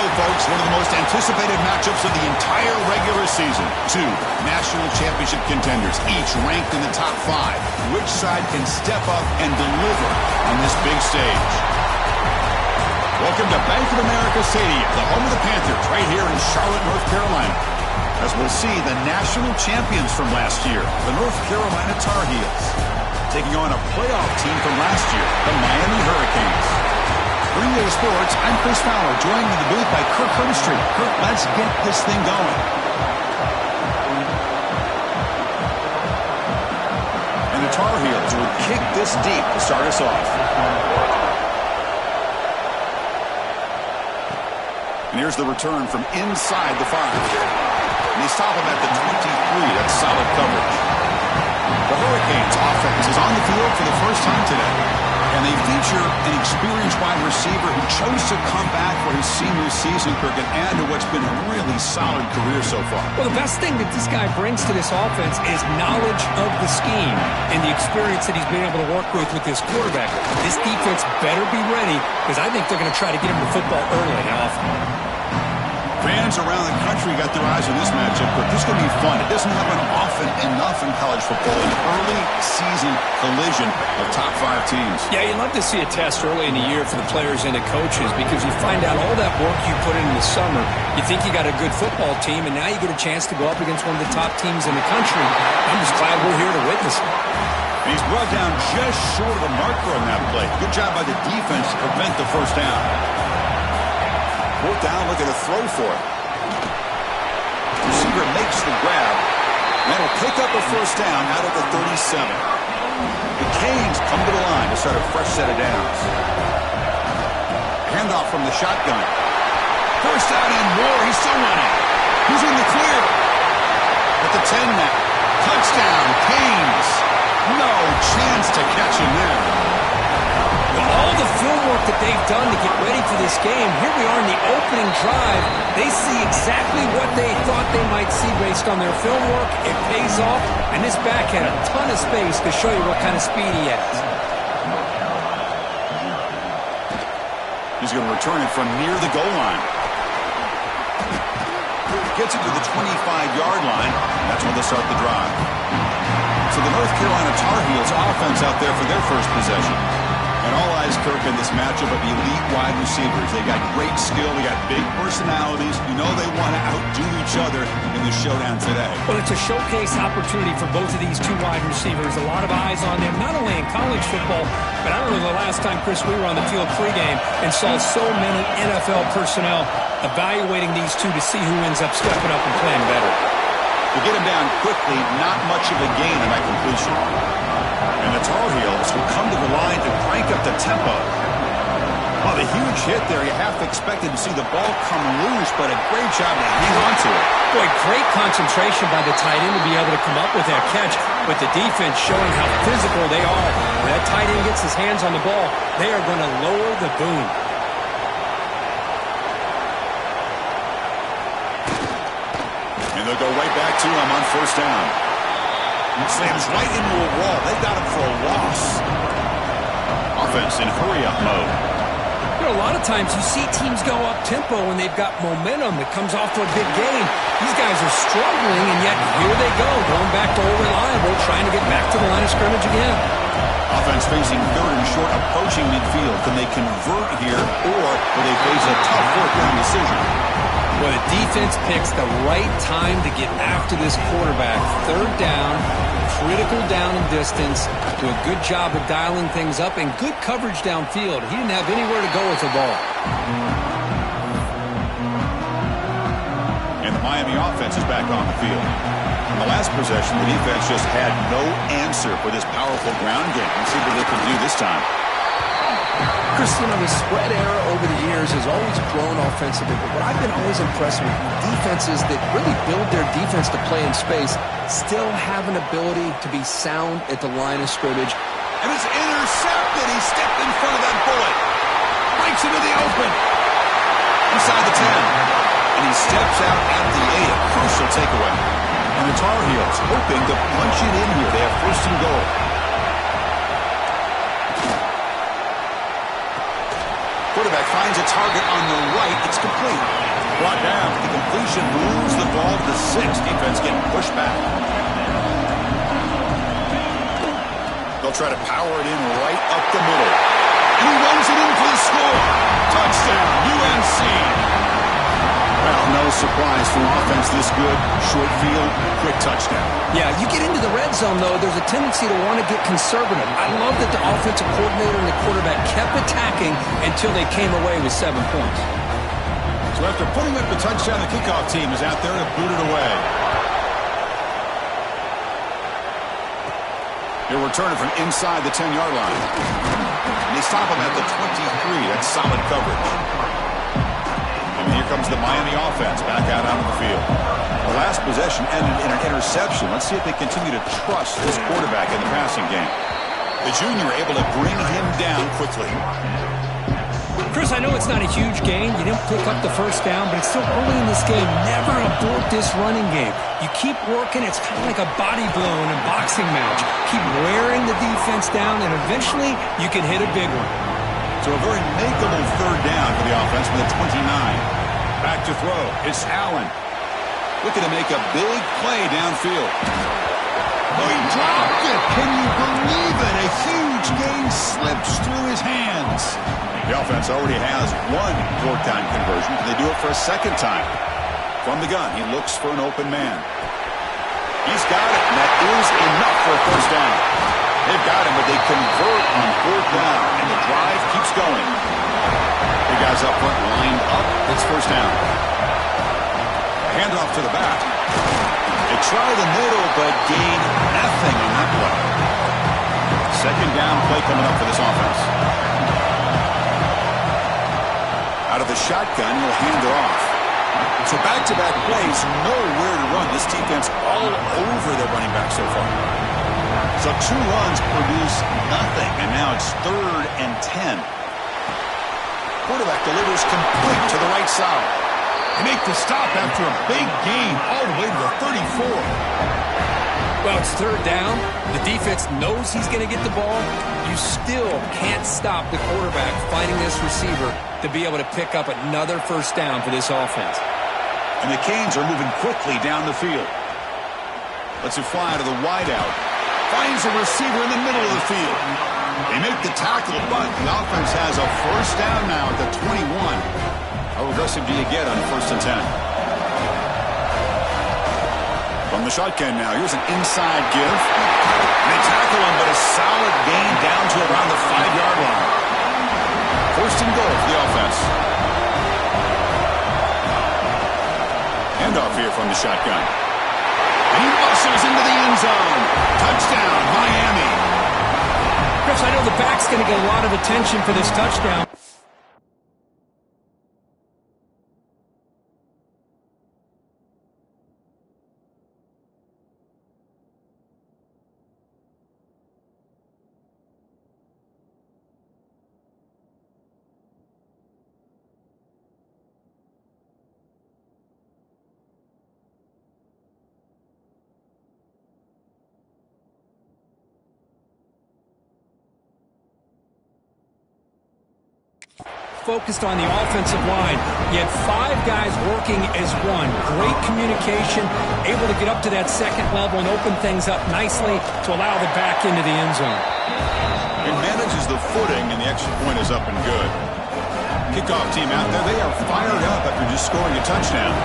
go, folks. One of the most anticipated matchups of the entire regular season. Two national championship contenders, each ranked in the top 5. Which side can step up and deliver on this big stage? Welcome to Bank of America Stadium, the home of the Panthers, right here in Charlotte, North Carolina. As we'll see the national champions from last year, the North Carolina Tar Heels, taking on a playoff team from last year, the Miami Hurricanes. Green Day Sports, I'm Chris Fowler, joined in the booth by Kirk Herbstreit. Kirk, let's get this thing going. And the Tar Heels will kick this deep to start us off. And here's the return from inside the 5. And they stop him at the 23. That's solid coverage. The Hurricanes offense is on the field for the first time today. And they feature an experienced wide receiver who chose to come back for his senior season, Kirk, and add to what's been a really solid career so far. Well, the best thing that this guy brings to this offense is knowledge of the scheme and the experience that he's been able to work with this quarterback. This defense better be ready because I think they're going to try to get him the football early and often. Fans around the country got their eyes on this matchup, but this is going to be fun. It doesn't happen often enough in college football, an early season collision of top 5 teams. Yeah, you'd love to see a test early in the year for the players and the coaches because you find out all that work you put in the summer. You think you got a good football team, and now you get a chance to go up against one of the top teams in the country. I'm just glad we're here to witness it. And he's brought down just short of the marker on that play. Good job by the defense to prevent the first down. 4th down, look at a throw for it. Receiver makes the grab. That'll pick up a first down out of the 37. The Canes come to the line to start a fresh set of downs. Handoff from the shotgun. First down and more. He's still running. He's in the clear. At the 10 now. Touchdown, Canes. No chance to catch him there. All the film work that they've done to get ready for this game, here we are in the opening drive. They see exactly what they thought they might see based on their film work. It pays off, and this back had a ton of space to show you what kind of speed he has. He's going to return it from near the goal line. Gets it to the 25-yard line, and that's when they start the drive. So the North Carolina Tar Heels offense out there for their first possession. And all eyes, Kirk, in this matchup of elite wide receivers. They got great skill. They got big personalities. You know they want to outdo each other in the showdown today. Well, it's a showcase opportunity for both of these two wide receivers. A lot of eyes on them, not only in college football, but I don't know the last time, Chris, we were on the field pregame and saw so many NFL personnel evaluating these two to see who ends up stepping up and playing better. To get him down quickly, not much of a gain on that completion. And the Tar Heels will come to the line to crank up the tempo. Well, the huge hit there, you have to expect to see the ball come loose, but a great job to hang on to it. Boy, great concentration by the tight end to be able to come up with that catch, but the defense showing how physical they are. When that tight end gets his hands on the ball, they are going to lower the boom. And they'll go right back to him on first down. Slams right into a wall. They got him for a loss. Offense in hurry-up mode. You know, a lot of times you see teams go up-tempo when they've got momentum that comes off to a big gain. These guys are struggling, and yet here they go, going back to old reliable, trying to get back to the line of scrimmage again. Offense facing 3rd and short, approaching midfield. Can they convert here, or will they face a tough 4th down decision? Well, the defense picks the right time to get after this quarterback. 3rd down, critical down and distance. Do a good job of dialing things up and good coverage downfield. He didn't have anywhere to go with the ball. And the Miami offense is back on the field. In the last possession, the defense just had no answer for this powerful ground game. Let's see what they can do this time. Chris, you know, the spread era over the years has always grown offensively, but what I've been always impressed with defenses that really build their defense to play in space still have an ability to be sound at the line of scrimmage. And it's intercepted. He stepped in front of that bullet. Breaks into the open. Inside the 10. And he steps out at the 8. A crucial takeaway. And the Tar Heels hoping to punch it in here. They have 1st and goal. Quarterback finds a target on the right. It's complete. Brought down. The completion moves the ball to the 6. Defense getting pushed back. They'll try to power it in right up the middle. And he runs it in for the score. Touchdown, UNC. Well, no surprise for offense this good. Short field, quick touchdown. Yeah, you get into the red zone, though, there's a tendency to want to get conservative. I love that the offensive coordinator and the quarterback kept attacking until they came away with 7 points. So after putting up the touchdown, the kickoff team is out there to boot it away. He'll return it from inside the 10-yard line. And they stop him at the 23. That's solid coverage. And here comes the Miami offense back out onto the field. The last possession ended in an interception. Let's see if they continue to trust this quarterback in the passing game. The junior able to bring him down quickly. Chris, I know it's not a huge gain. You didn't pick up the first down, but it's still early in this game. Never abort this running game. You keep working. It's kind of like a body blow in a boxing match. Keep wearing the defense down, and eventually you can hit a big one. So a very makeable third down for the offense with a 29. Back to throw. It's Allen. Looking to make a big play downfield. Oh, he dropped it. Can you believe it? A huge gain slips through his hands. The offense already has one fourth-down conversion. Can they do it for a second time? From the gun, he looks for an open man. He's got it, and that is enough for a first down. They've got him, but they convert on fourth down, and the drive keeps going. The guys up front lined up. It's first down. A handoff to the back. They try the middle, but gain nothing on that play. Second down play coming up for this offense. Out of the shotgun, he'll hand it off. So back-to-back plays, nowhere to run. This defense all over their running back so far. So 2 runs produce nothing, and now it's 3rd and 10. Quarterback delivers complete to the right side. They make the stop after a big gain all the way to the 34. Well, it's third down. The defense knows he's going to get the ball. You still can't stop the quarterback finding this receiver to be able to pick up another first down for this offense. And the Canes are moving quickly down the field. Lets it fly to the wideout. Finds a receiver in the middle of the field. They make the tackle, but the offense has a first down now at the 21. How aggressive do you get on 1st and 10? From the shotgun now, here's an inside give. They tackle him, but a solid gain down to around the 5-yard line. 1st and goal for the offense. Handoff here from the shotgun. And he muscles into the end zone. Touchdown, Miami. Chris, I know the back's going to get a lot of attention for this touchdown. Focused on the offensive line. You had 5 guys working as one. Great communication, able to get up to that second level and open things up nicely to allow the back into the end zone. It manages the footing, and the extra point is up and good. Kickoff team out there, they are fired up after just scoring a touchdown.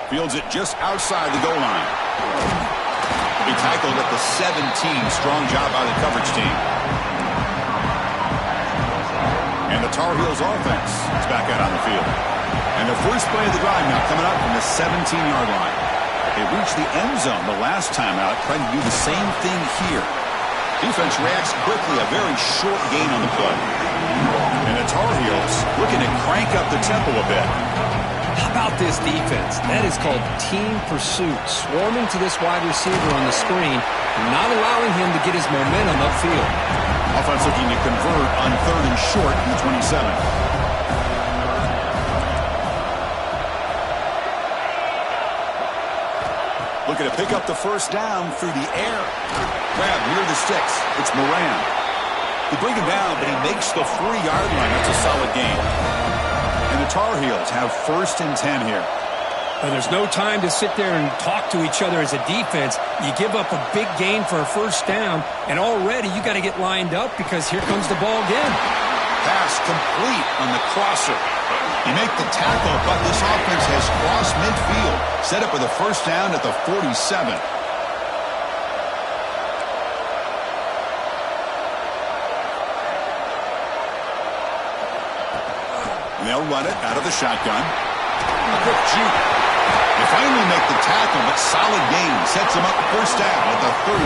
Fields it just outside the goal line. He tackled at the 17. Strong job by the coverage team. And the Tar Heels offense is back out on the field. And the first play of the drive now coming up from the 17-yard line. They reached the end zone the last time out, trying to do the same thing here. Defense reacts quickly, a very short gain on the play. And the Tar Heels looking to crank up the tempo a bit. How about this defense? That is called team pursuit. Swarming to this wide receiver on the screen and not allowing him to get his momentum upfield. Offense looking to convert on 3rd and short in the 27. Looking looking to pick up the first down through the air. Grab near the sticks. It's Moran. They bring him down, but he makes the 4-yard line. That's a solid gain. And the Tar Heels have 1st and 10 here. And there's no time to sit there and talk to each other as a defense. You give up a big gain for a first down, and already you got to get lined up because here comes the ball again. Pass complete on the crosser. You make the tackle, but this offense has crossed midfield. Set up with a first down at the 47. And they'll run it out of the shotgun. A quick juke. They finally make the tackle, but solid gain sets them up first down at the 33.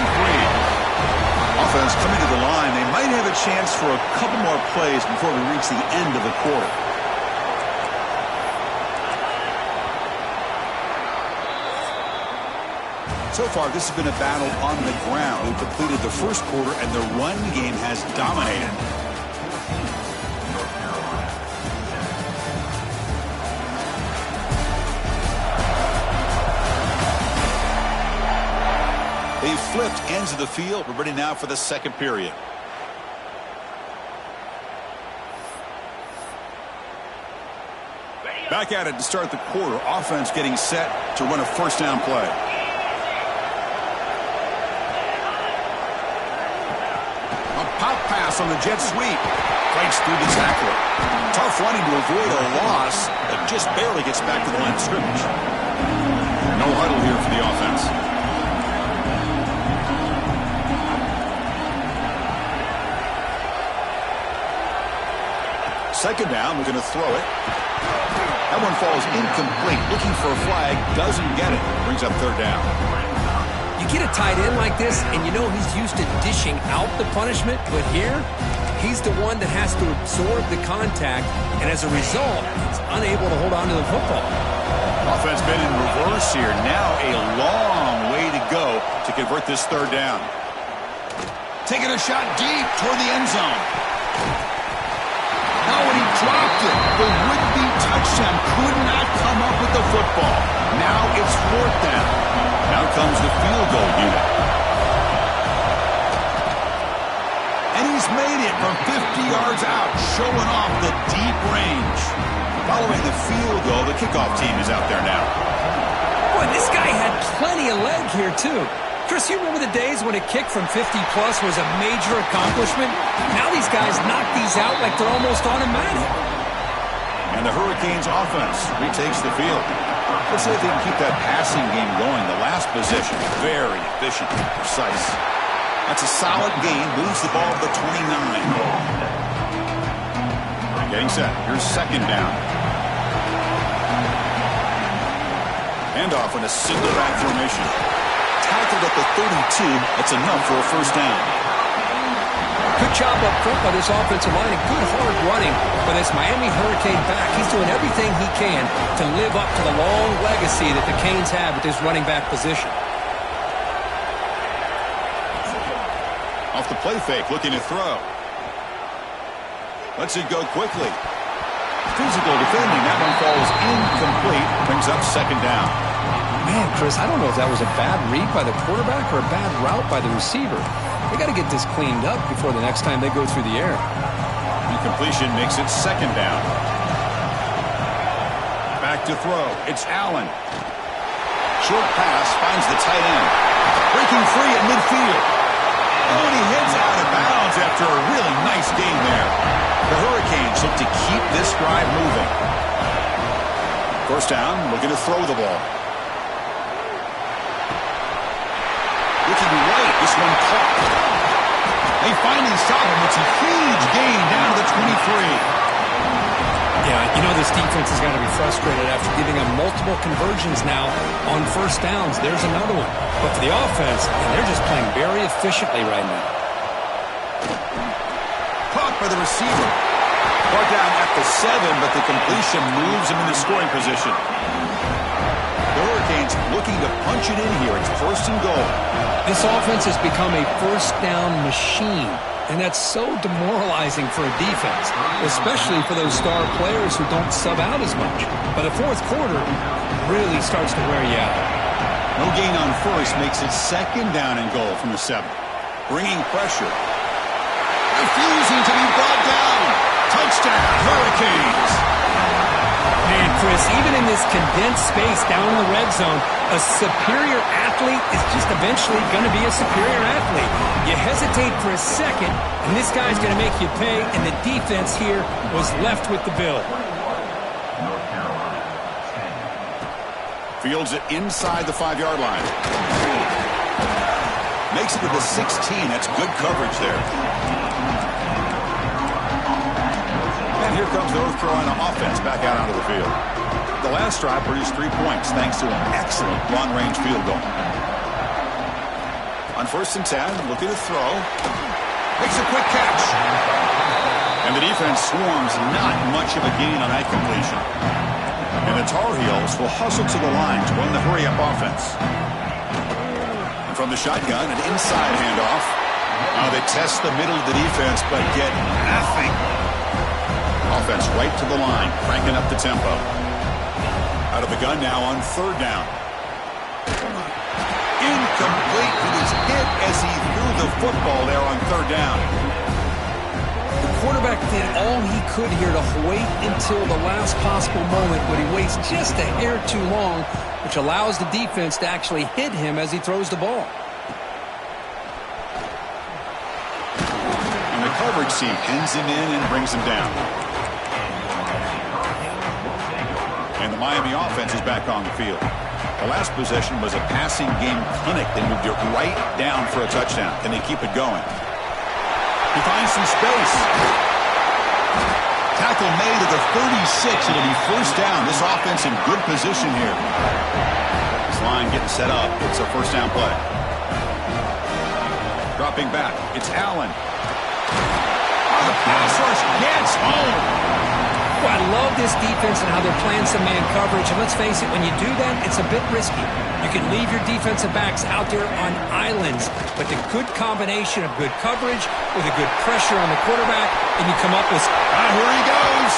Offense coming to the line. They might have a chance for a couple more plays before we reach the end of the quarter. So far, this has been a battle on the ground. We've completed the first quarter, and the run game has dominated. They've flipped ends of the field. We're ready now for the second period. Back at it to start the quarter. Offense getting set to run a first down play. A pop pass on the jet sweep. Breaks through the tackler. Tough running to avoid a loss, but just barely gets back to the line of scrimmage. No huddle here for the offense. Second down, we're going to throw it. That one falls incomplete. Looking for a flag, doesn't get it. Brings up third down. You get a tight end like this, and you know he's used to dishing out the punishment, but here, he's the one that has to absorb the contact, and as a result, he's unable to hold on to the football. Offense been in reverse here. Now a long way to go to convert this third down. Taking a shot deep toward the end zone. Now when he dropped it, the would-be touchdown could not come up with the football. Now it's 4th down. Now comes the field goal unit. And he's made it from 50 yards out, showing off the deep range. Following the field goal, the kickoff team is out there now. Boy, this guy had plenty of leg here, too. Chris, you remember the days when a kick from 50-plus was a major accomplishment? Now these guys knock these out like they're almost automatic. And the Hurricanes offense retakes the field. Let's see if they can keep that passing game going. The last possession, very efficient and precise. That's a solid gain. Moves the ball to the 29. Getting set. Here's second down. Handoff in a single back formation. Tackled at the 32. That's enough for a first down. Good job up front by this offensive line and good hard running for this Miami Hurricane back. He's doing everything he can to live up to the long legacy that the Canes have at this running back position. Off the play fake, looking to throw. Lets it go quickly. Physical defending. That one falls incomplete. Brings up second down. Man, Chris, I don't know if that was a bad read by the quarterback or a bad route by the receiver. They got to get this cleaned up before the next time they go through the air. Incompletion makes it second down. Back to throw. It's Allen. Short pass finds the tight end. Breaking free at midfield. Oh, and he heads out of bounds after a really nice game there. The Hurricanes look to keep this drive moving. First down, looking to throw the ball. Looking right, this one caught. They finally stop him. It's a huge gain down to the 23. Yeah, you know this defense has got to be frustrated after giving them multiple conversions now on first downs. There's another one. But for the offense, they're just playing very efficiently right now. Caught by the receiver. Brought down at the 7, but the completion moves him into scoring position. The Hurricanes looking to punch it in here. It's first and goal. This offense has become a first down machine, and that's so demoralizing for a defense, especially for those star players who don't sub out as much. But the fourth quarter really starts to wear you out. No gain on first makes it second down and goal from the 7. Bringing pressure. Refusing to be brought down. Touchdown, Hurricanes. Man, Chris, even in this condensed space down in the red zone, a superior athlete is just eventually going to be a superior athlete. You hesitate for a second, and this guy's going to make you pay, and the defense here was left with the bill. Fields it inside the 5-yard line. Makes it to the 16. That's good coverage there. And here comes the North Carolina offense back out onto the field. The last drive produced 3 points thanks to an excellent long-range field goal. On 1st and 10, looking to throw. Makes a quick catch. And the defense swarms not much of a gain on that completion. And the Tar Heels will hustle to the line to run the hurry-up offense. And from the shotgun, an inside handoff. They test the middle of the defense, but get nothing. Offense right to the line, cranking up the tempo. Out of the gun now on 3rd down. Incomplete with his hit as he threw the football there on 3rd down. The quarterback did all he could here to wait until the last possible moment, but he waits just a hair too long, which allows the defense to actually hit him as he throws the ball. And the coverage team pins him in and brings him down. And the Miami offense is back on the field. The last possession was a passing game clinic. They moved it right down for a touchdown. Can they keep it going? He finds some space. Tackle made at the 36. It'll be 1st down. This offense in good position here. This line getting set up. It's a 1st down play. Dropping back. It's Allen. The pass rush gets home. Well, I love this defense and how they're playing some man coverage. And let's face it, when you do that, it's a bit risky. You can leave your defensive backs out there on islands, but the good combination of good coverage with a good pressure on the quarterback, and you come up with... Here he goes.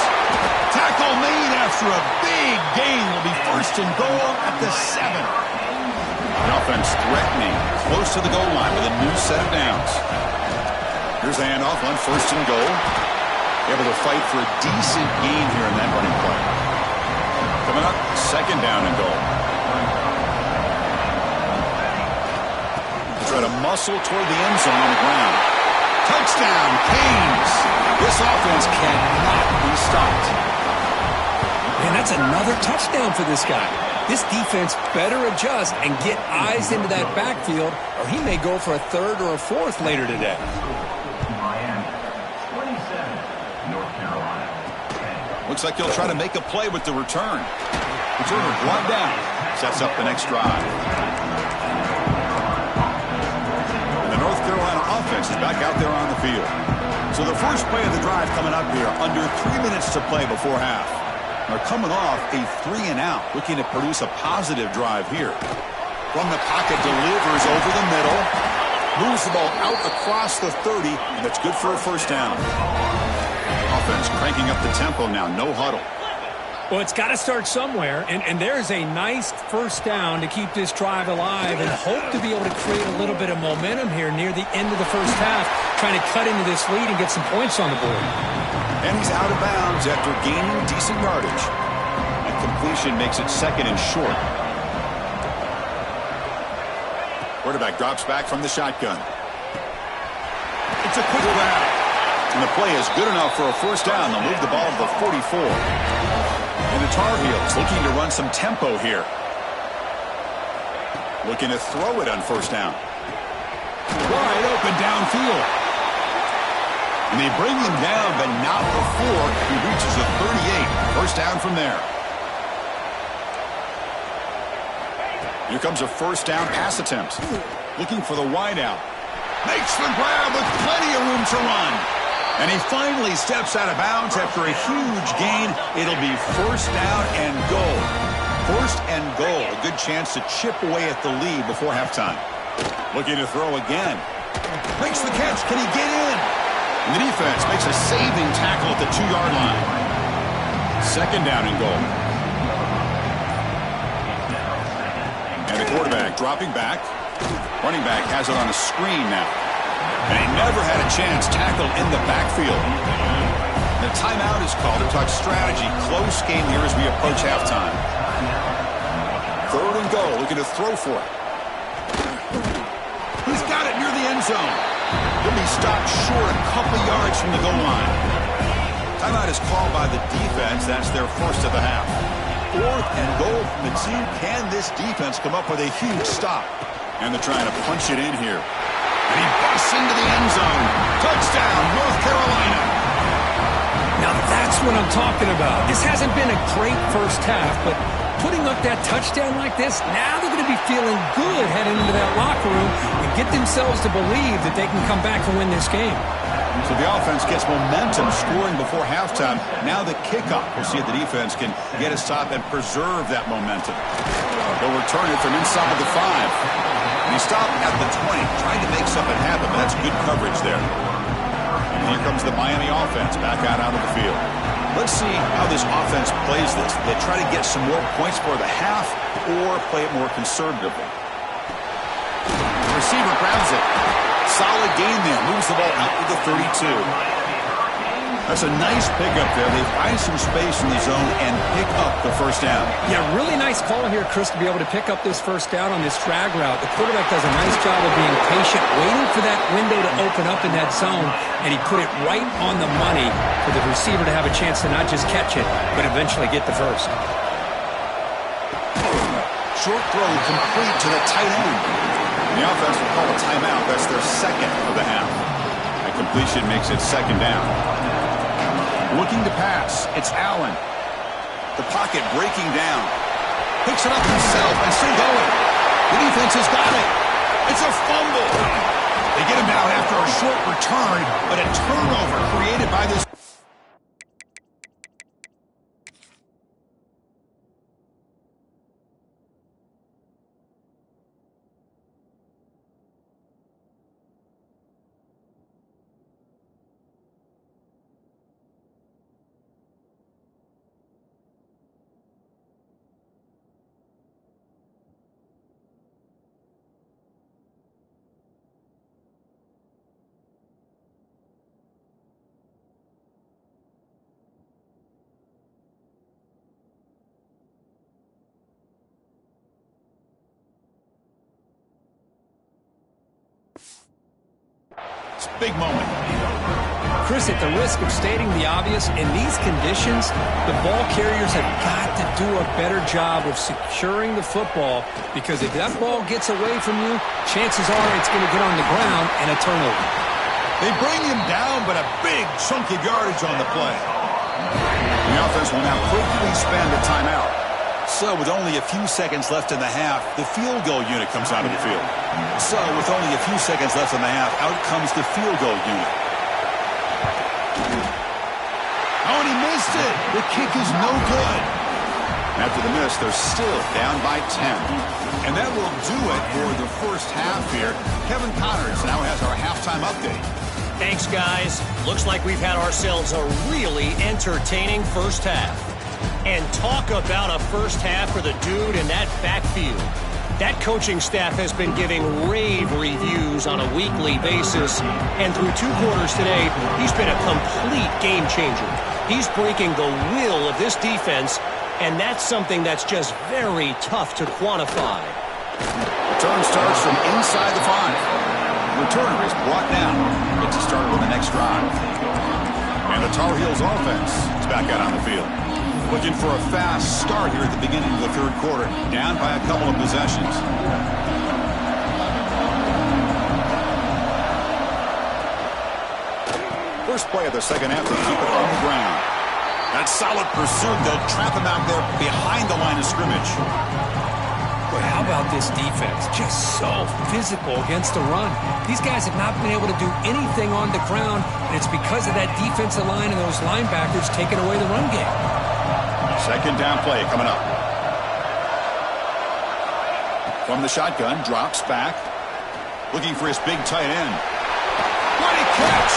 Tackle made after a big gain. Will be 1st and goal at the 7. The offense threatening, close to the goal line with a new set of downs. Here's the handoff on 1st and goal. Able to fight for a decent gain here in that running play. Coming up, 2nd down and goal. Try to muscle toward the end zone on the ground. Touchdown, Canes. This offense cannot be stopped. Man, that's another touchdown for this guy. This defense better adjust and get eyes into that backfield, or he may go for a 3rd or a 4th later today. Looks like he'll try to make a play with the return. Returner brought down. Sets up the next drive. And the North Carolina offense is back out there on the field. So the first play of the drive coming up here, under 3 minutes to play before half. They're coming off a 3-and-out, looking to produce a positive drive here. From the pocket, delivers over the middle. Moves the ball out across the 30, and that's good for a 1st down. Offense cranking up the tempo now, no huddle. Well, it's got to start somewhere, and there's a nice 1st down to keep this drive alive and hope to be able to create a little bit of momentum here near the end of the 1st half, trying to cut into this lead and get some points on the board. And he's out of bounds after gaining decent yardage. That completion makes it 2nd and short. Quarterback drops back from the shotgun. It's a quick grab. And the play is good enough for a 1st down. They'll move the ball to the 44. And the Tar Heels looking to run some tempo here. Looking to throw it on 1st down. Wide open downfield. And they bring him down, but not before he reaches the 38. 1st down from there. Here comes a 1st down pass attempt. Looking for the wideout. Makes the grab with plenty of room to run. And he finally steps out of bounds after a huge gain. It'll be 1st down and goal. 1st and goal. A good chance to chip away at the lead before halftime. Looking to throw again. Makes the catch. Can he get in? And the defense makes a saving tackle at the 2-yard line. 2nd down and goal. And the quarterback dropping back. Running back has it on a screen now. And he never had a chance tackled in the backfield. The timeout is called to talk strategy. Close game here as we approach halftime. 3rd and goal, looking to throw for it. He's got it near the end zone. He'll be stopped short a couple yards from the goal line. Timeout is called by the defense. That's their first of the half. 4th and goal from the team. Can this defense come up with a huge stop? And they're trying to punch it in here. And he busts into the end zone. Touchdown, North Carolina. Now that's what I'm talking about. This hasn't been a great first half, but putting up that touchdown like this, now they're going to be feeling good heading into that locker room and get themselves to believe that they can come back and win this game. So the offense gets momentum scoring before halftime. Now the kickoff. We'll see if the defense can get a stop and preserve that momentum. They'll return it from inside the 5. And he stopped at the 20, trying to make something happen, but that's good coverage there. And here comes the Miami offense back out onto the field. Let's see how this offense plays this. They try to get some more points for the half or play it more conservatively. The receiver grabs it. Solid gain there. Moves the ball out to the 32. That's a nice pickup there. They find some space in the zone and pick up the first down. Yeah, really nice call here, Chris, to be able to pick up this first down on this drag route. The quarterback does a nice job of being patient, waiting for that window to open up in that zone, and he put it right on the money for the receiver to have a chance to not just catch it, but eventually get the first. Short throw complete to the tight end. The offense will call a timeout. That's their second of the half. That completion makes it second down. Looking to pass. It's Allen. The pocket breaking down. Picks it up himself and still going. The defense has got it. It's a fumble. They get him down after a short return, but a turnover created by this. Big moment. Chris, at the risk of stating the obvious, in these conditions, the ball carriers have got to do a better job of securing the football, because if that ball gets away from you, chances are it's going to get on the ground and a turnover. They bring him down, but a big chunk of yardage on the play. The offense will now quickly spend a timeout. So with only a few seconds left in the half, the field goal unit comes out of the field. So with only a few seconds left in the half, out comes the field goal unit. Oh, and he missed it. The kick is no good. After the miss, they're still down by 10. And that will do it for the first half here. Kevin Connors now has our halftime update. Thanks, guys. Looks like we've had ourselves a really entertaining first half. And talk about a first half for the dude in that backfield. That coaching staff has been giving rave reviews on a weekly basis. And through 2 quarters today, he's been a complete game changer. He's breaking the will of this defense, and that's something that's just very tough to quantify. Return starts from inside the 5. Returner is brought down. Gets a start on the next drive. And the Tar Heels offense is back out on the field. Looking for a fast start here at the beginning of the third quarter. Down by a couple of possessions. First play of the second half, they keep it on the ground. That's solid pursuit. They'll trap him out there behind the line of scrimmage. Boy, how about this defense? Just so physical against the run. These guys have not been able to do anything on the ground, and it's because of that defensive line and those linebackers taking away the run game. Second down play coming up. From the shotgun, drops back. Looking for his big tight end. What a catch!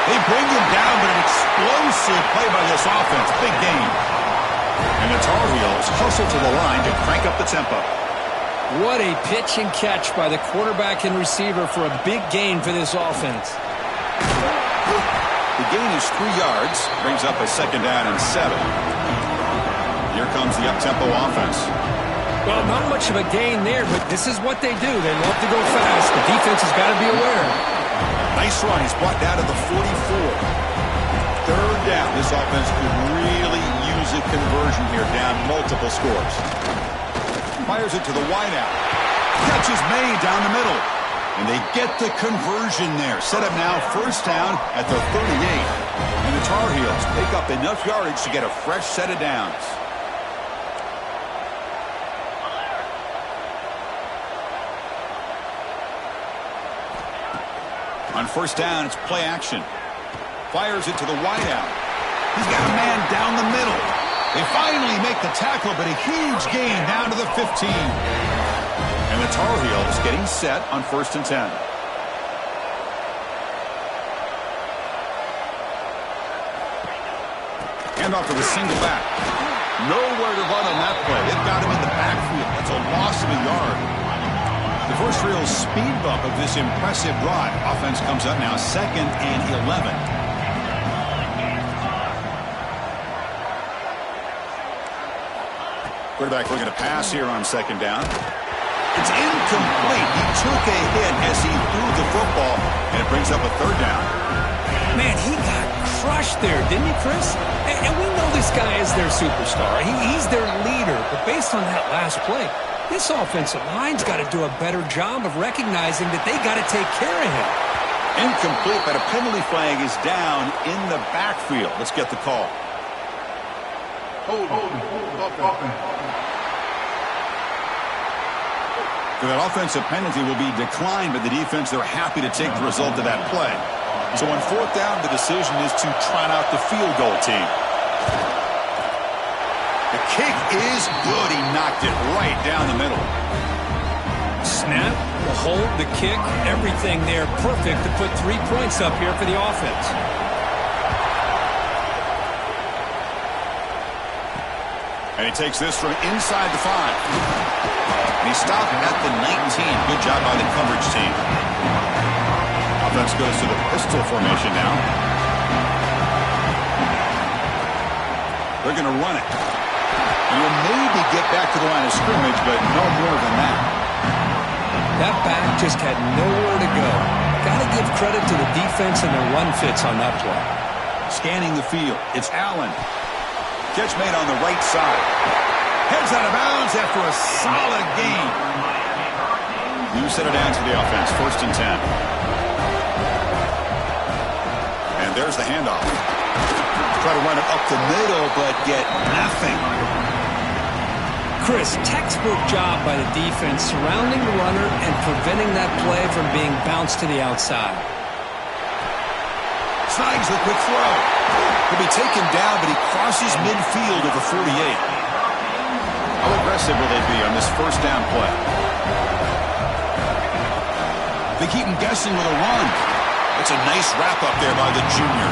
They bring him down, but an explosive play by this offense. Big game. And the Tar Heels hustle to the line to crank up the tempo. What a pitch and catch by the quarterback and receiver for a big gain for this offense. The gain is 3 yards, brings up a 2nd down and 7. Here comes the up-tempo offense. Well, not much of a gain there, but this is what they do. They love to go fast. The defense has got to be aware. Nice run. He's brought down to the 44. 3rd down. This offense could really use a conversion here, down multiple scores. Fires it to the wideout. Catch is made down the middle. And they get the conversion there. Set up now 1st down at the 38. And the Tar Heels pick up enough yardage to get a fresh set of downs. On 1st down, it's play action. Fires it to the wideout. He's got a man down the middle. They finally make the tackle, but a huge gain down to the 15. And the Tar Heels getting set on 1st and 10. Hand off to the single back. Nowhere to run on that play. They've got him in the backfield. That's a loss of a yard. The first real speed bump of this impressive drive. Offense comes up now 2nd and 11. Quarterback looking to pass here on 2nd down. It's incomplete. He took a hit as he threw the football, and it brings up a 3rd down. Man, he got crushed there, didn't he, Chris? And we know this guy is their superstar. He's their leader. But based on that last play, this offensive line's got to do a better job of recognizing that they got to take care of him. Incomplete, but a penalty flag is down in the backfield. Let's get the call. Hold. That offensive penalty will be declined by the defense. They're happy to take the result of that play. So on 4th down, the decision is to trot out the field goal team. The kick is good. He knocked it right down the middle. Snap, the hold, the kick, everything there perfect to put 3 points up here for the offense. And he takes this from inside the 5. And he stopped at the 19. Good job by the coverage team. Offense goes to the pistol formation now. They're going to run it. And will maybe get back to the line of scrimmage, but no more than that. That back just had nowhere to go. Got to give credit to the defense and their run fits on that play. Scanning the field. It's Allen. Catch made on the right side. Heads out of bounds after a solid gain. You set it down to the offense. 1st and 10. And there's the handoff. Try to run it up the middle, but get nothing. Chris, textbook job by the defense surrounding the runner and preventing that play from being bounced to the outside. Snags the quick throw. He'll be taken down, but he crosses midfield at the 48. How aggressive will they be on this 1st down play? They keep him guessing with a run. It's a nice wrap-up there by the junior.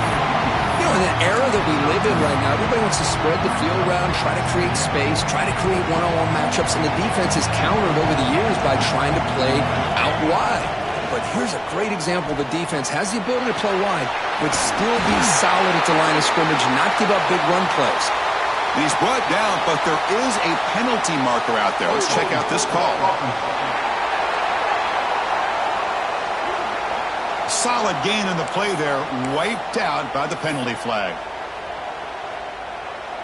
You know, in the era that we live in right now, everybody wants to spread the field around, try to create space, try to create one-on-one matchups, and the defense has countered over the years by trying to play out wide. But here's a great example. The defense has the ability to play wide, but still be solid at the line of scrimmage and not give up big run plays. He's brought down, but there is a penalty marker out there. Let's check out this call. Solid gain in the play there, wiped out by the penalty flag.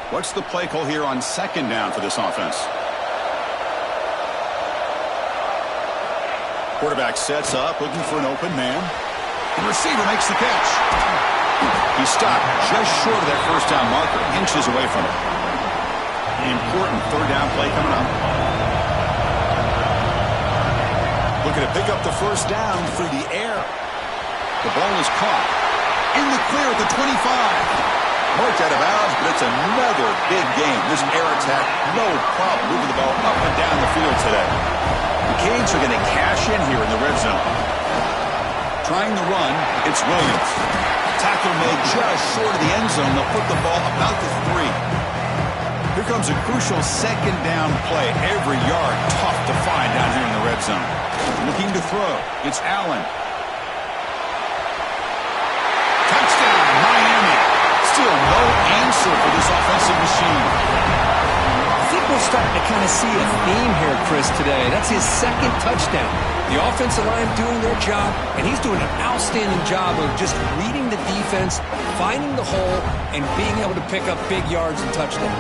What's the play call here on 2nd down for this offense? Quarterback sets up, looking for an open man. The receiver makes the catch. He stopped just short of that 1st down marker, inches away from it. An important 3rd down play coming up. Looking to pick up the 1st down through the air. The ball is caught. In the clear at the 25. Marked out of bounds, but it's another big game. This air attack, no problem moving the ball up and down the field today. The Canes are going to cash in here in the red zone. Trying the run, it's Williams. Tackle made just short of the end zone. They'll put the ball about the 3. Here comes a crucial second down play. Every yard tough to find down here in the red zone. Looking to throw. It's Allen. Touchdown, Miami. Still no answer for this offensive machine. I think we're starting to kind of see a theme here, Chris, today. That's his second touchdown. The offensive line doing their job, and he's doing an outstanding job of just reading the defense, finding the hole, and being able to pick up big yards and touchdowns.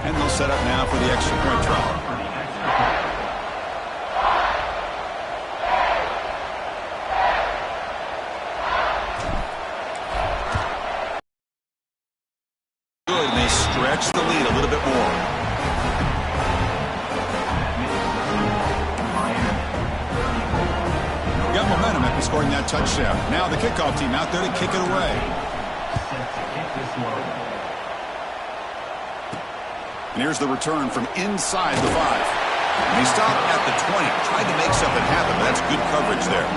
And they'll set up now for the extra point try. Stretch the lead a little bit more. Got momentum after scoring that touchdown. Now the kickoff team out there to kick it away. And here's the return from inside the 5. And he stopped at the 20. Tried to make something happen, but that's good coverage there.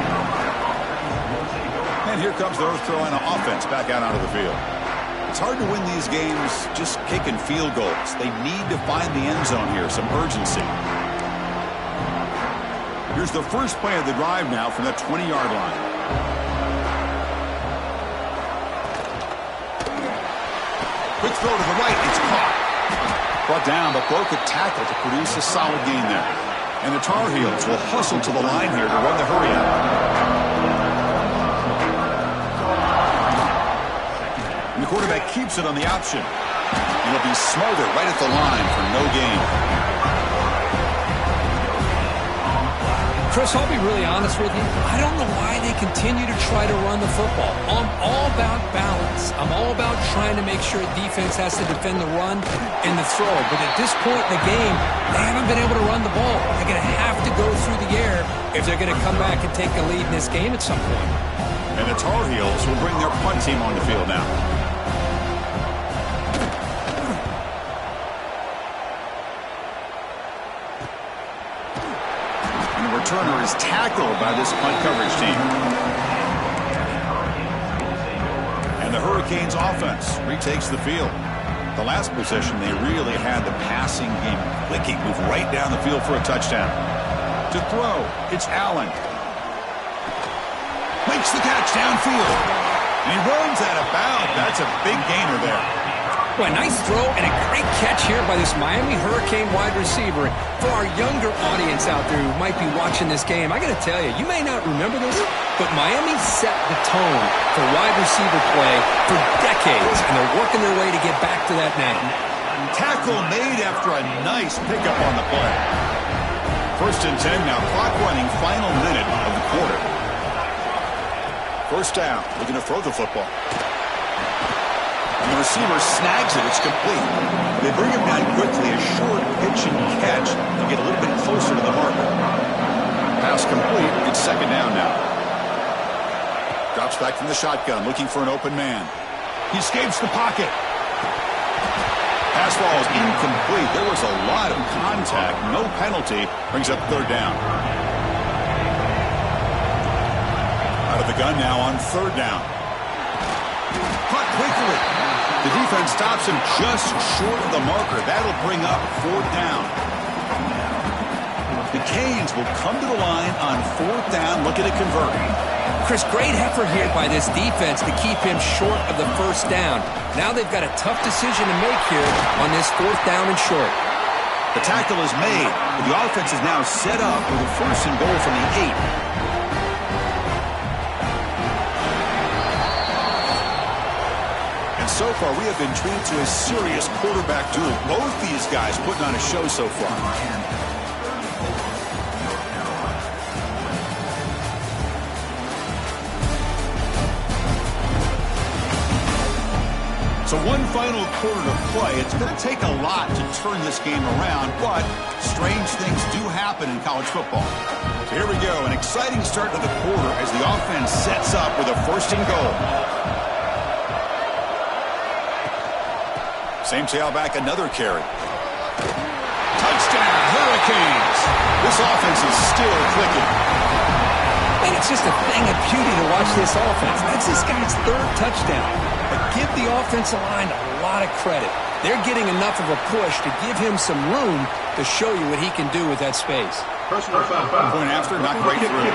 And here comes the North Carolina offense back out onto the field. It's hard to win these games just kicking field goals. They need to find the end zone here, some urgency. Here's the first play of the drive now from that 20-yard line. Quick throw to the right. It's caught. Brought down, but broke a tackle to produce a solid gain there. And the Tar Heels will hustle to the line here to run the hurry out. And the quarterback keeps it on the option. He'll be smothered right at the line for no gain. Chris, I'll be really honest with you. I don't know why they continue to try to run the football. I'm all about balance. I'm all about trying to make sure defense has to defend the run and the throw. But at this point in the game, they haven't been able to run the ball. They're going to have to go through the air if they're going to come back and take a lead in this game at some point. And the Tar Heels will bring their punt team on the field now. Turner is tackled by this punt coverage team. And the Hurricanes offense retakes the field. The last possession, they really had the passing game clicking, move right down the field for a touchdown. To throw, it's Allen. Makes the catch downfield. And he runs out of bounds. That's a big gainer there. Well, a nice throw and a great catch here by this Miami Hurricane wide receiver. For our younger audience out there who might be watching this game, I got to tell you, you may not remember this, but Miami set the tone for wide receiver play for decades, and they're working their way to get back to that now. Tackle made after a nice pickup on the play. 1st and 10 now, clock running, final minute of the quarter. First down, looking to throw the football. And the receiver snags it. It's complete. They bring him down quickly. A short pitch and catch to get a little bit closer to the marker. Pass complete. It's 2nd down now. Drops back from the shotgun, looking for an open man. He escapes the pocket. Pass ball is incomplete. There was a lot of contact. No penalty. Brings up 3rd down. Out of the gun now on 3rd down. Caught quickly. The defense stops him just short of the marker. That'll bring up 4th down. The Canes will come to the line on 4th down, looking to convert. Chris, great effort here by this defense to keep him short of the 1st down. Now they've got a tough decision to make here on this 4th down and short. The tackle is made, but the offense is now set up with a 1st and goal from the 8. So far, we have been treated to a serious quarterback duel. Both these guys putting on a show so far. So one final quarter to play. It's going to take a lot to turn this game around, but strange things do happen in college football. So here we go, an exciting start to the quarter as the offense sets up with a 1st and goal. Same tailback, another carry. Touchdown, Hurricanes. This offense is still clicking. And it's just a thing of beauty to watch this offense. That's this guy's third touchdown. But give the offensive line a lot of credit. They're getting enough of a push to give him some room to show you what he can do with that space. Personal foul. Point after, not quite through.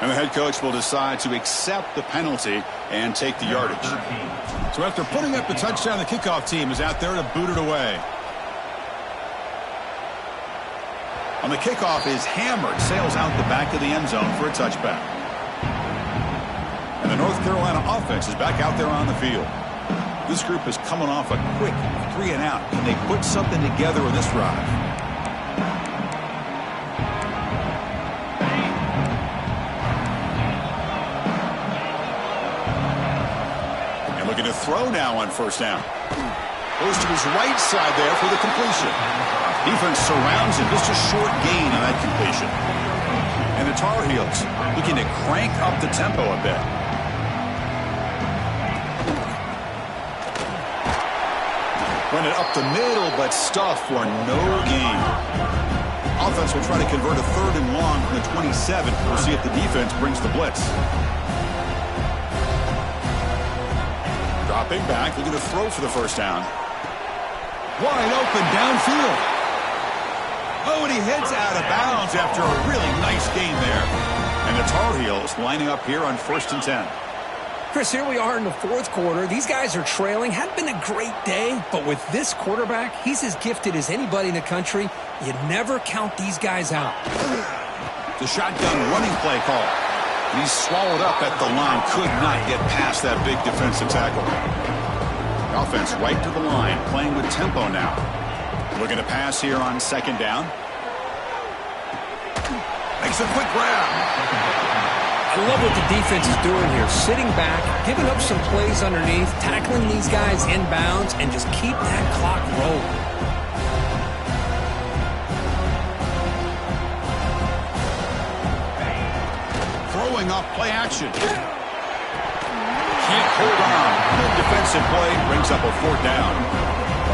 And the head coach will decide to accept the penalty and take the yardage. So after putting up the touchdown, the kickoff team is out there to boot it away. On the kickoff is hammered, sails out the back of the end zone for a touchback. And the North Carolina offense is back out there on the field. This group is coming off a quick 3-and-out. Can they put something together with this drive? And looking to throw now on first down. Goes to his right side there for the completion. Defense surrounds him. Just a short gain on that completion. And the Tar Heels looking to crank up the tempo a bit. Run it up the middle, but stuffed for no gain. Offense will try to convert a 3rd and long from the 27. We'll see if the defense brings the blitz. Dropping back, looking to throw for the first down. Wide open downfield. Oh, and he heads out of bounds after a really nice gain there. And the Tar Heels lining up here on 1st and 10. Chris, here we are in the 4th quarter. These guys are trailing. Hadn't been a great day, but with this quarterback, he's as gifted as anybody in the country. You never count these guys out. The shotgun running play call. And he's swallowed up at the line. Could not get past that big defensive tackle. Offense right to the line, playing with tempo now. Looking to pass here on 2nd down. Makes a quick grab. I love what the defense is doing here. Sitting back, giving up some plays underneath, tackling these guys in bounds, and just keep that clock rolling. Throwing off play action. Can't hold on. Good defensive play. Brings up a 4th down.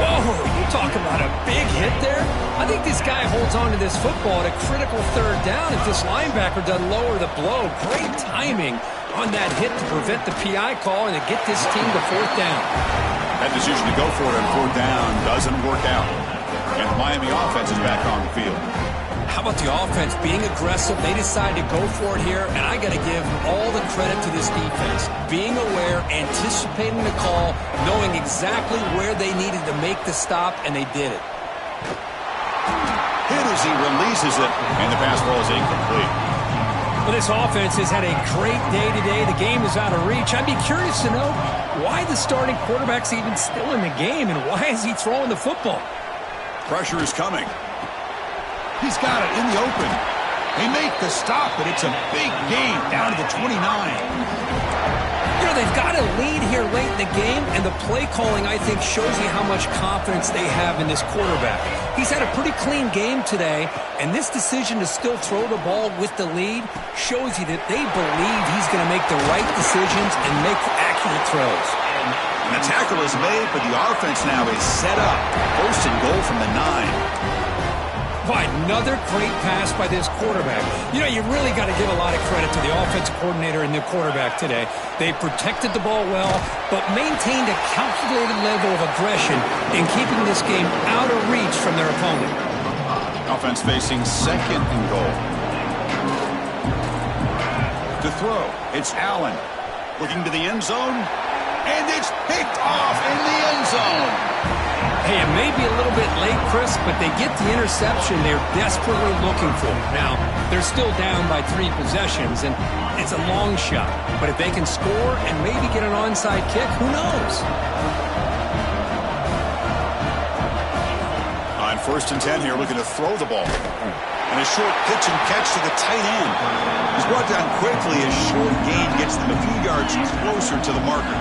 Whoa, you talk about a big hit there. I think this guy holds on to this football at a critical 3rd down if this linebacker doesn't lower the blow. Great timing on that hit to prevent the PI call and to get this team to 4th down. That decision to go for it on 4th down doesn't work out. And the Miami offense is back on the field. How about the offense being aggressive? They decide to go for it here, and I got to give all the credit to this defense. Being aware, anticipating the call, knowing exactly where they needed to make the stop, and they did it. Hit as he releases it, and the pass ball is incomplete. Well, this offense has had a great day today. The game is out of reach. I'd be curious to know why the starting quarterback's even still in the game, and why is he throwing the football? Pressure is coming. He's got it in the open. They make the stop, but it's a big gain down to the 29. You know, they've got a lead here late in the game, and the play calling, I think, shows you how much confidence they have in this quarterback. He's had a pretty clean game today, and this decision to still throw the ball with the lead shows you that they believe he's going to make the right decisions and make accurate throws. And the tackle is made, but the offense now is set up. 1st and goal from the 9. By another great pass by this quarterback. You know, you really got to give a lot of credit to the offensive coordinator and the quarterback today. They protected the ball well, but maintained a calculated level of aggression in keeping this game out of reach from their opponent. Offense facing 2nd and goal. To throw, it's Allen. Looking to the end zone, and it's picked off in the end zone. Hey, it may be a little bit late, Chris, but they get the interception they're desperately looking for. Now, they're still down by 3 possessions, and it's a long shot. But if they can score and maybe get an onside kick, who knows? On 1st and 10 here, looking to throw the ball. And a short pitch and catch to the tight end. He's brought down quickly. A short gain gets them a few yards closer to the marker.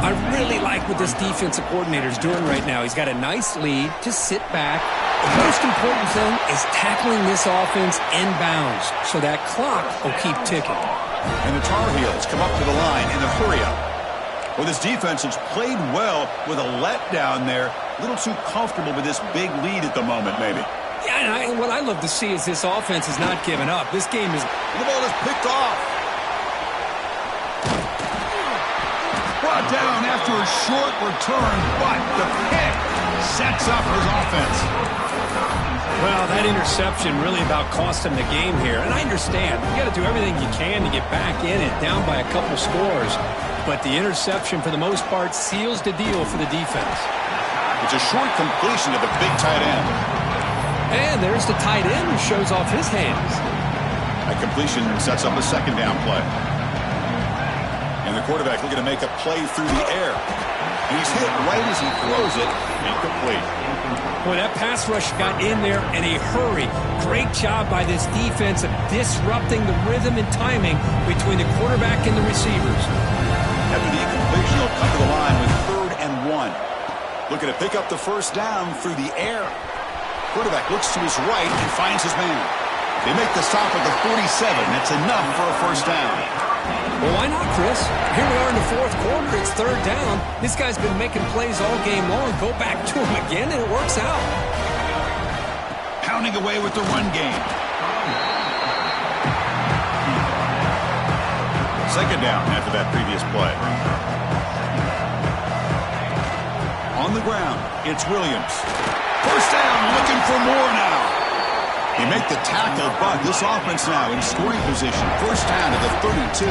I really like what this defensive coordinator is doing right now. He's got a nice lead. Just sit back. The most important thing is tackling this offense inbounds so that clock will keep ticking. And the Tar Heels come up to the line in a hurry-up. Well, this defense has played well with a letdown there. A little too comfortable with this big lead at the moment, maybe. Yeah, and what I love to see is this offense is not giving up. This game is... The ball is picked off. Brought down after a short return, but the pick sets up his offense. Well, that interception really about cost him the game here. And I understand. You got to do everything you can to get back in it, down by a couple scores. But the interception, for the most part, seals the deal for the defense. It's a short completion to the big tight end. And there's the tight end who shows off his hands. That completion sets up a second down play. And the quarterback looking to make a play through the air. And he's hit right as he throws it. Incomplete. Boy, that pass rush got in there in a hurry. Great job by this defense of disrupting the rhythm and timing between the quarterback and the receivers. After the incompletion, he'll come to the line with 3rd and 1. Looking to pick up the first down through the air. Quarterback looks to his right and finds his man. They make the stop at the 47. That's enough for a first down. Well, why not, Chris? Here we are in the 4th quarter. It's 3rd down. This guy's been making plays all game long. Go back to him again, and it works out. Pounding away with the run game. Second down after that previous play. On the ground, it's Williams. First down, looking for more now. They make the tackle, but this offense now in scoring position. First down to the 32.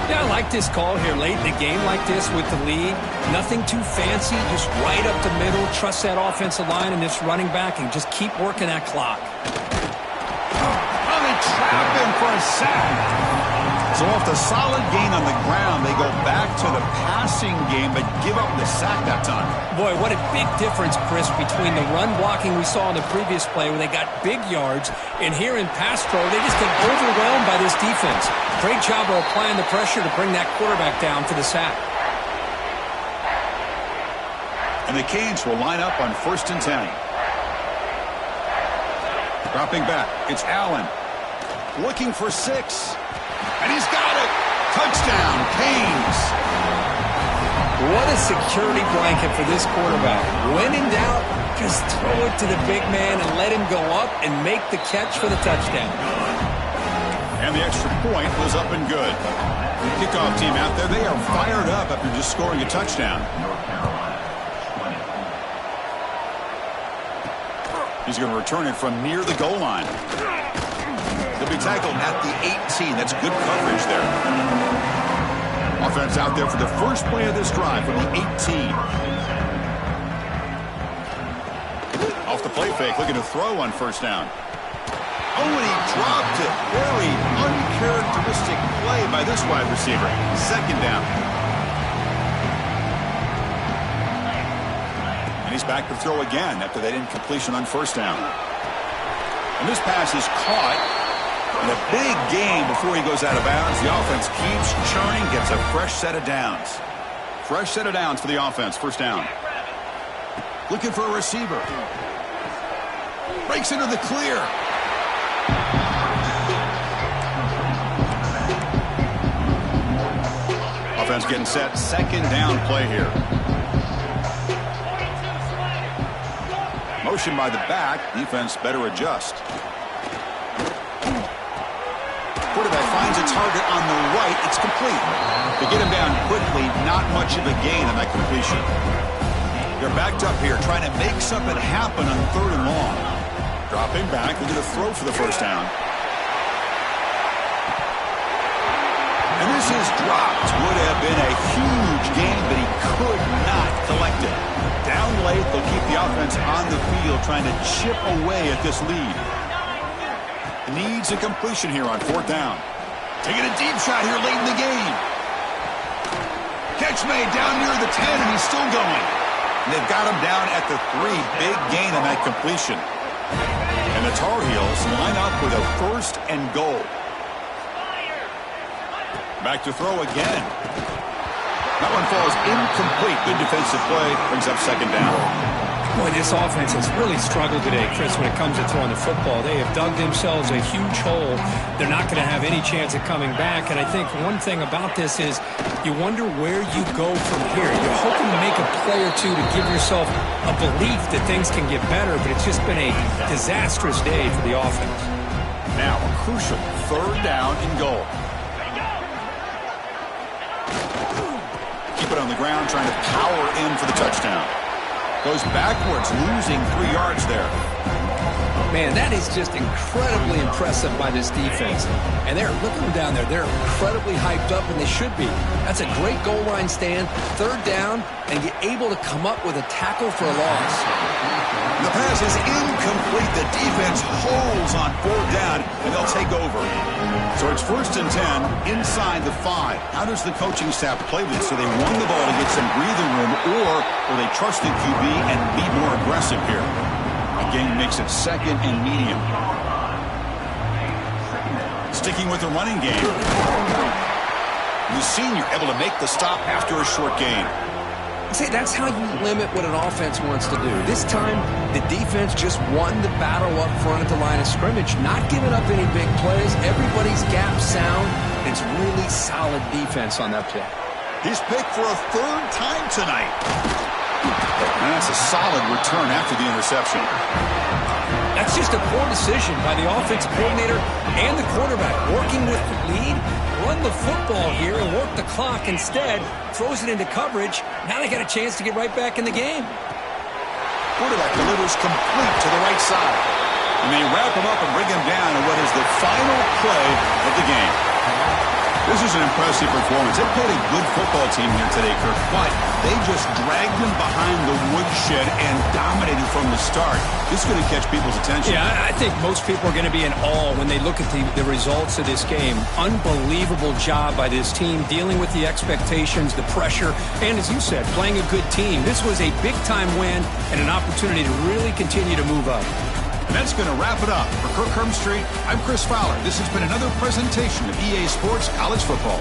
Yeah, I like this call here late in the game like this with the lead. Nothing too fancy, just right up the middle. Trust that offensive line and this running back and just keep working that clock. Oh, they trap him for a sack. So off the solid gain on the ground, they go back to the passing game, but give up the sack that time. Boy, what a big difference, Chris, between the run blocking we saw in the previous play where they got big yards, and here in pass pro, they just get overwhelmed by this defense. Great job of applying the pressure to bring that quarterback down for the sack. And the Canes will line up on 1st and 10. Dropping back, it's Allen. Looking for 6. And he's got it. Touchdown, Canes. What a security blanket for this quarterback. When in doubt, just throw it to the big man and let him go up and make the catch for the touchdown. And the extra point was up and good. Kickoff team out there, they are fired up after just scoring a touchdown. He's going to return it from near the goal line. They'll be tackled at the 18. That's good coverage there. Offense out there for the first play of this drive from the 18. Off the play fake, looking to throw on first down. Oh, and he dropped it. Very uncharacteristic play by this wide receiver. Second down. And he's back to throw again after that incompletion on first down. And this pass is caught. And a big gain before he goes out of bounds. The offense keeps churning, gets a fresh set of downs. Fresh set of downs for the offense. First down. Looking for a receiver. Breaks into the clear. Offense getting set. Second down play here. Motion by the back. Defense better adjust. Quarterback finds a target on the right. It's complete. They get him down quickly. Not much of a gain on that completion. They're backed up here trying to make something happen on 3rd and long. Dropping back. They're going to throw for the first down. And this is dropped. Would have been a huge gain, but he could not collect it. Down late, they'll keep the offense on the field trying to chip away at this lead. Needs a completion here on 4th down. Taking a deep shot here late in the game. Catch made down near the 10, and he's still going. And they've got him down at the 3. Big gain on that completion. And the Tar Heels line up with a 1st and goal. Back to throw again. That one falls incomplete. Good defensive play. Brings up second down. Boy, this offense has really struggled today, Chris, when it comes to throwing the football. They have dug themselves a huge hole. They're not going to have any chance of coming back. And I think one thing about this is you wonder where you go from here. You're hoping to make a play or two to give yourself a belief that things can get better, but it's just been a disastrous day for the offense. Now a crucial 3rd down and goal. Keep it on the ground, trying to power in for the touchdown. Goes backwards, losing 3 yards there. Man, that is just incredibly impressive by this defense. And look at them down there. They're incredibly hyped up, and they should be. That's a great goal line stand, 3rd down, and get able to come up with a tackle for a loss. The pass is incomplete. The defense holds on 4th down, and they'll take over. So it's 1st and 10 inside the 5. How does the coaching staff play this? Do they run the ball to get some breathing room, or will they trust the QB and be more aggressive here? Again, makes it 2nd and medium. Sticking with the running game. The senior able to make the stop after a short gain. See, that's how you limit what an offense wants to do. This time, the defense just won the battle up front at the line of scrimmage, not giving up any big plays. Everybody's gap sound. It's really solid defense on that play. He's picked for a 3rd time tonight. And that's a solid return after the interception. That's just a poor decision by the offensive coordinator and the quarterback. Working with the lead, run the football here and work the clock instead. Throws it into coverage. Now they got a chance to get right back in the game. Quarterback delivers complete to the right side. And they wrap him up and bring him down in what is the final play of the game. This is an impressive performance. They played a good football team here today, Kirk, but they just dragged them behind the woodshed and dominated from the start. This is going to catch people's attention. Yeah, I think most people are going to be in awe when they look at the results of this game. Unbelievable job by this team dealing with the expectations, the pressure, and as you said, playing a good team. This was a big-time win and an opportunity to really continue to move up. And that's going to wrap it up. For Kirk Street, I'm Chris Fowler. This has been another presentation of EA Sports College Football.